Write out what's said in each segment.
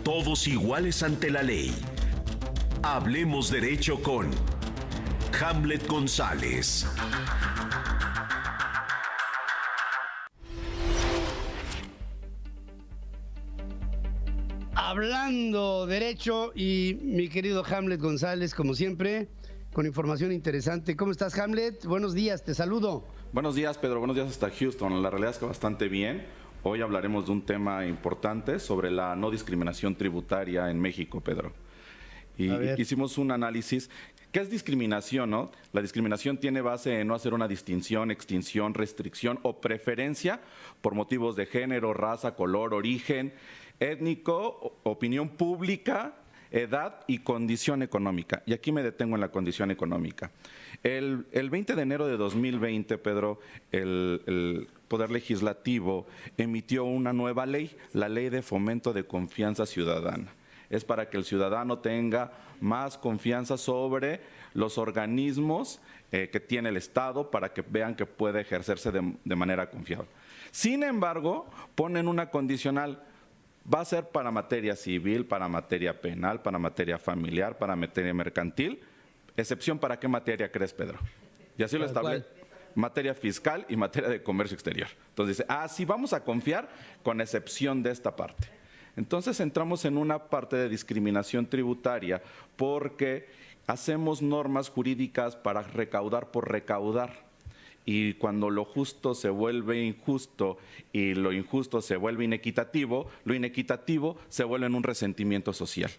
todos iguales ante la ley. Hablemos Derecho con Hamlet González. Hablando Derecho y mi querido Hamlet González, como siempre, con información interesante. ¿Cómo estás, Hamlet? Buenos días, te saludo. Buenos días, Pedro. Buenos días hasta Houston. La realidad es que bastante bien. Hoy hablaremos de un tema importante sobre la no discriminación tributaria en México, Pedro. Y hicimos un análisis. ¿Qué es discriminación, no? La discriminación tiene base en no hacer una distinción, extinción, restricción o preferencia por motivos de género, raza, color, origen étnico, opinión pública, edad y condición económica. Y aquí me detengo en la condición económica. El 20 de enero de 2020, Pedro, el Poder Legislativo emitió una nueva ley, la Ley de Fomento de Confianza Ciudadana. Es para que el ciudadano tenga más confianza sobre los organismos que tiene el Estado para que vean que puede ejercerse de manera confiable. Sin embargo, ponen una condicional. Va a ser para materia civil, para materia penal, para materia familiar, para materia mercantil. ¿Excepción para qué materia crees, Pedro? Y así lo establece. Materia fiscal y materia de comercio exterior. Entonces dice, sí, vamos a confiar con excepción de esta parte. Entonces entramos en una parte de discriminación tributaria porque hacemos normas jurídicas para recaudar por recaudar. Y cuando lo justo se vuelve injusto y lo injusto se vuelve inequitativo, lo inequitativo se vuelve en un resentimiento social.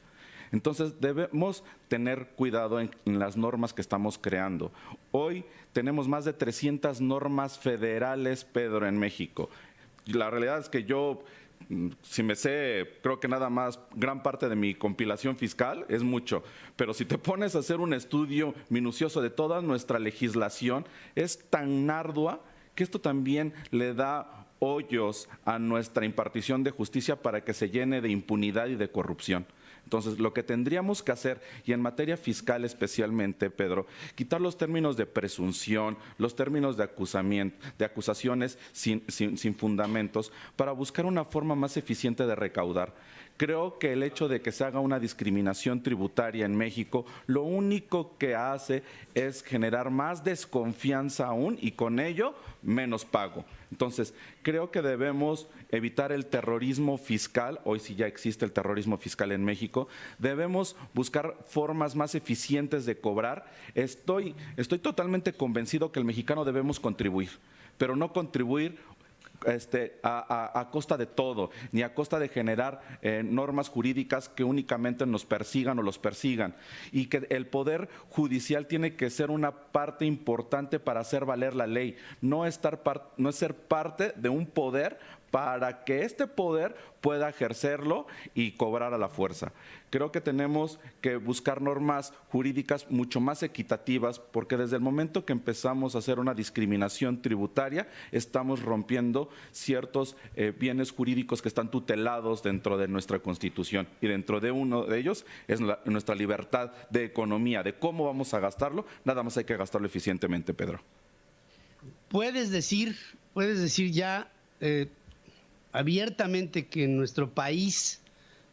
Entonces debemos tener cuidado en las normas que estamos creando. Hoy tenemos más de 300 normas federales, Pedro, en México. La realidad es que yo, si me sé, creo que nada más gran parte de mi compilación fiscal es mucho, pero si te pones a hacer un estudio minucioso de toda nuestra legislación, es tan ardua que esto también le da hoyos a nuestra impartición de justicia para que se llene de impunidad y de corrupción. Entonces, lo que tendríamos que hacer, y en materia fiscal especialmente, Pedro, quitar los términos de presunción, los términos de acusamiento, de acusaciones sin fundamentos, para buscar una forma más eficiente de recaudar. Creo que el hecho de que se haga una discriminación tributaria en México, lo único que hace es generar más desconfianza aún y con ello menos pago. Entonces, creo que debemos evitar el terrorismo fiscal. Hoy sí ya existe el terrorismo fiscal en México. Debemos buscar formas más eficientes de cobrar. Estoy totalmente convencido que el mexicano debemos contribuir, pero no contribuir a costa de todo, ni a costa de generar normas jurídicas que únicamente nos persigan o los persigan, y que el Poder Judicial tiene que ser una parte importante para hacer valer la ley, no es ser parte de un poder para que este poder pueda ejercerlo y cobrar a la fuerza. Creo que tenemos que buscar normas jurídicas mucho más equitativas, porque desde el momento que empezamos a hacer una discriminación tributaria, estamos rompiendo ciertos bienes jurídicos que están tutelados dentro de nuestra Constitución. Y dentro de uno de ellos es nuestra libertad de economía, de cómo vamos a gastarlo. Nada más hay que gastarlo eficientemente, Pedro. ¿Puedes decir ya abiertamente que en nuestro país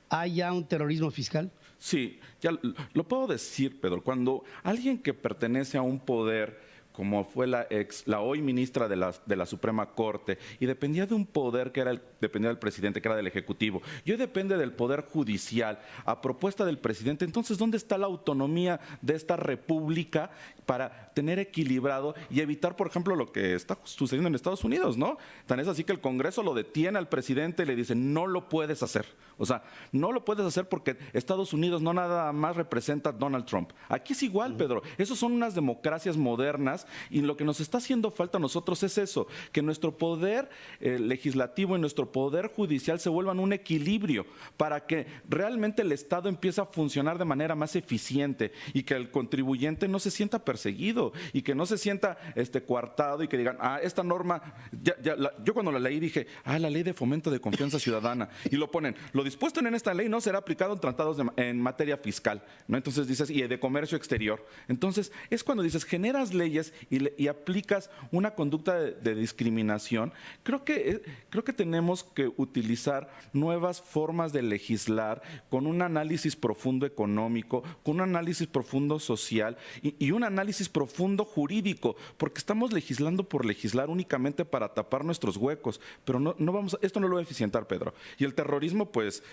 hay ya un terrorismo fiscal? Sí, ya lo puedo decir, Pedro. Cuando alguien que pertenece a un poder, como fue la hoy ministra de la Suprema Corte, y dependía de un poder que dependía del presidente, que era del Ejecutivo, y hoy depende del Poder Judicial, a propuesta del presidente, entonces, ¿dónde está la autonomía de esta república para tener equilibrado y evitar, por ejemplo, lo que está sucediendo en Estados Unidos, ¿no? Tan es así que el Congreso lo detiene al presidente y le dice, no lo puedes hacer. O sea, no lo puedes hacer porque Estados Unidos no nada más representa a Donald Trump. Aquí es igual, Pedro. Esos son unas democracias modernas y lo que nos está haciendo falta a nosotros es eso, que nuestro poder legislativo y nuestro poder judicial se vuelvan un equilibrio para que realmente el Estado empiece a funcionar de manera más eficiente y que el contribuyente no se sienta perseguido y que no se sienta coartado y que digan, esta norma, yo cuando la leí dije, la ley de fomento de confianza ciudadana, y lo ponen, lo dispuesto en esta ley no será aplicado en tratados en materia fiscal, ¿no? Entonces dices, y de comercio exterior. Entonces es cuando dices, generas leyes vienes y aplicas una conducta de discriminación, creo que tenemos que utilizar nuevas formas de legislar con un análisis profundo económico, con un análisis profundo social y un análisis profundo jurídico, porque estamos legislando por legislar únicamente para tapar nuestros huecos, pero esto no lo va a eficientar, Pedro. Y el terrorismo, pues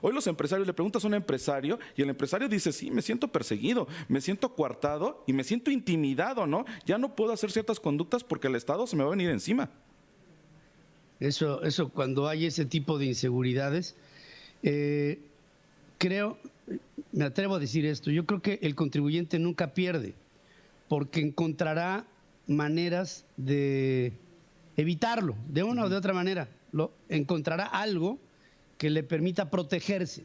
hoy los empresarios, le preguntas a un empresario y el empresario dice, sí, me siento perseguido, me siento coartado y me siento intimidado, ¿no? Ya no puedo hacer ciertas conductas porque el Estado se me va a venir encima. Eso cuando hay ese tipo de inseguridades, me atrevo a decir esto, yo creo que el contribuyente nunca pierde, porque encontrará maneras de evitarlo, de una o de otra manera, encontrará algo que le permita protegerse,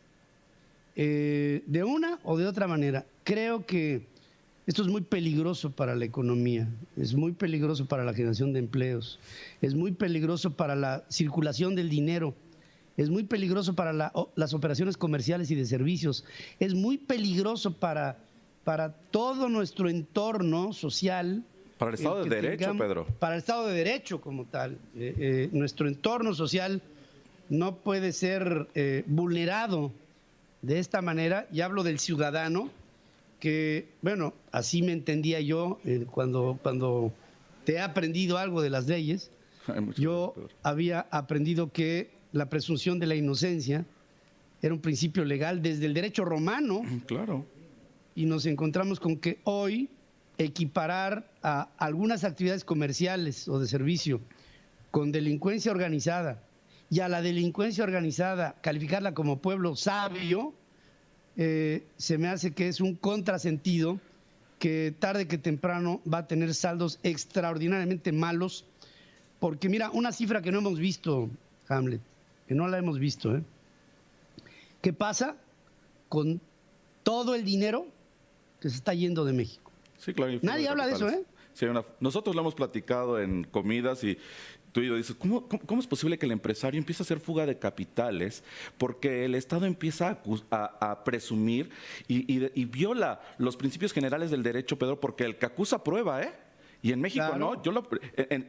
de una o de otra manera. Creo que esto es muy peligroso para la economía, es muy peligroso para la generación de empleos, es muy peligroso para la circulación del dinero, es muy peligroso para las operaciones comerciales y de servicios, es muy peligroso para todo nuestro entorno social. Para el Estado de Derecho, Pedro. Para el Estado de Derecho como tal. Nuestro entorno social no puede ser vulnerado de esta manera, y hablo del ciudadano, que, bueno, así me entendía yo cuando te he aprendido algo de las leyes. Yo había aprendido que la presunción de la inocencia era un principio legal desde el derecho romano. Claro. Y nos encontramos con que hoy equiparar a algunas actividades comerciales o de servicio con delincuencia organizada, y a la delincuencia organizada calificarla como pueblo sabio, se me hace que es un contrasentido que tarde que temprano va a tener saldos extraordinariamente malos, porque mira, una cifra que no hemos visto, Hamlet, que no la hemos visto, ¿qué pasa con todo el dinero que se está yendo de México? Sí, claro. Nadie habla de eso, ¿eh? Sí, nosotros lo hemos platicado en comidas y tú y yo dices, ¿cómo es posible que el empresario empiece a hacer fuga de capitales? Porque el Estado empieza a presumir y viola los principios generales del derecho, Pedro, porque el que acusa prueba, ¿eh? Y en México claro. no,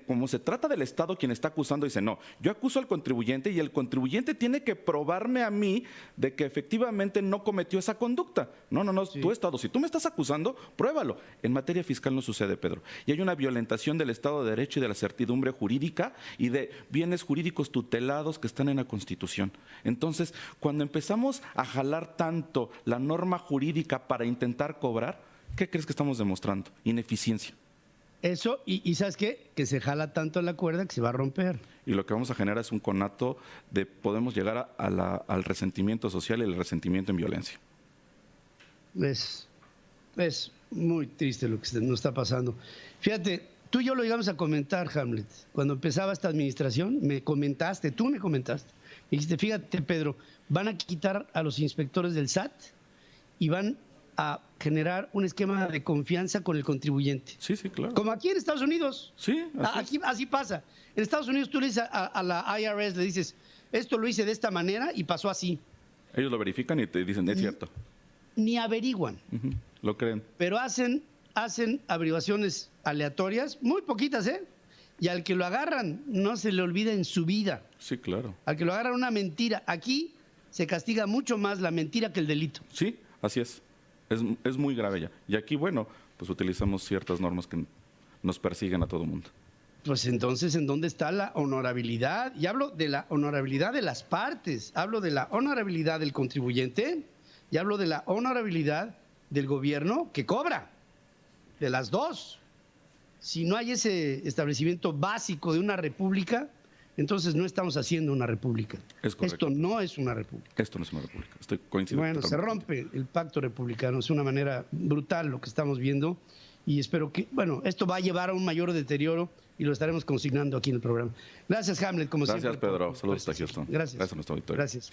como se trata del Estado quien está acusando, dice no, yo acuso al contribuyente y el contribuyente tiene que probarme a mí de que efectivamente no cometió esa conducta. No, sí. Tu Estado, si tú me estás acusando, pruébalo. En materia fiscal no sucede, Pedro. Y hay una violentación del Estado de Derecho y de la certidumbre jurídica y de bienes jurídicos tutelados que están en la Constitución. Entonces, cuando empezamos a jalar tanto la norma jurídica para intentar cobrar, ¿qué crees que estamos demostrando? Ineficiencia. Eso, y ¿sabes qué? Que se jala tanto la cuerda que se va a romper. Y lo que vamos a generar es un conato de podemos llegar al resentimiento social y el resentimiento en violencia. Es muy triste lo que nos está pasando. Fíjate, tú y yo lo íbamos a comentar, Hamlet. Cuando empezaba esta administración, tú me comentaste, y dijiste, fíjate, Pedro, van a quitar a los inspectores del SAT y van a generar un esquema de confianza con el contribuyente. Sí, claro. Como aquí en Estados Unidos. Sí, así pasa. En Estados Unidos tú le dices a la IRS, le dices, esto lo hice de esta manera y pasó así. Ellos lo verifican y te dicen, es cierto. Ni averiguan. Lo creen. Pero hacen averiguaciones aleatorias, muy poquitas, ¿eh? Y al que lo agarran, no se le olvida en su vida. Sí, claro. Al que lo agarran una mentira. Aquí se castiga mucho más la mentira que el delito. Sí, así es. Es muy grave ya. Y aquí, bueno, pues utilizamos ciertas normas que nos persiguen a todo mundo. Pues entonces, ¿en dónde está la honorabilidad? Y hablo de la honorabilidad de las partes, hablo de la honorabilidad del contribuyente y hablo de la honorabilidad del gobierno que cobra, de las dos. Si no hay ese establecimiento básico de una república, entonces no estamos haciendo una república. Esto no es una república. Esto no es una república. Estoy coincidiendo. Bueno, se rompe el pacto republicano. Es una manera brutal lo que estamos viendo y espero que, bueno, esto va a llevar a un mayor deterioro y lo estaremos consignando aquí en el programa. Gracias, Hamlet, como siempre. Gracias, Pedro. Saludos hasta Houston. Gracias. Gracias a nuestro auditorio. Gracias.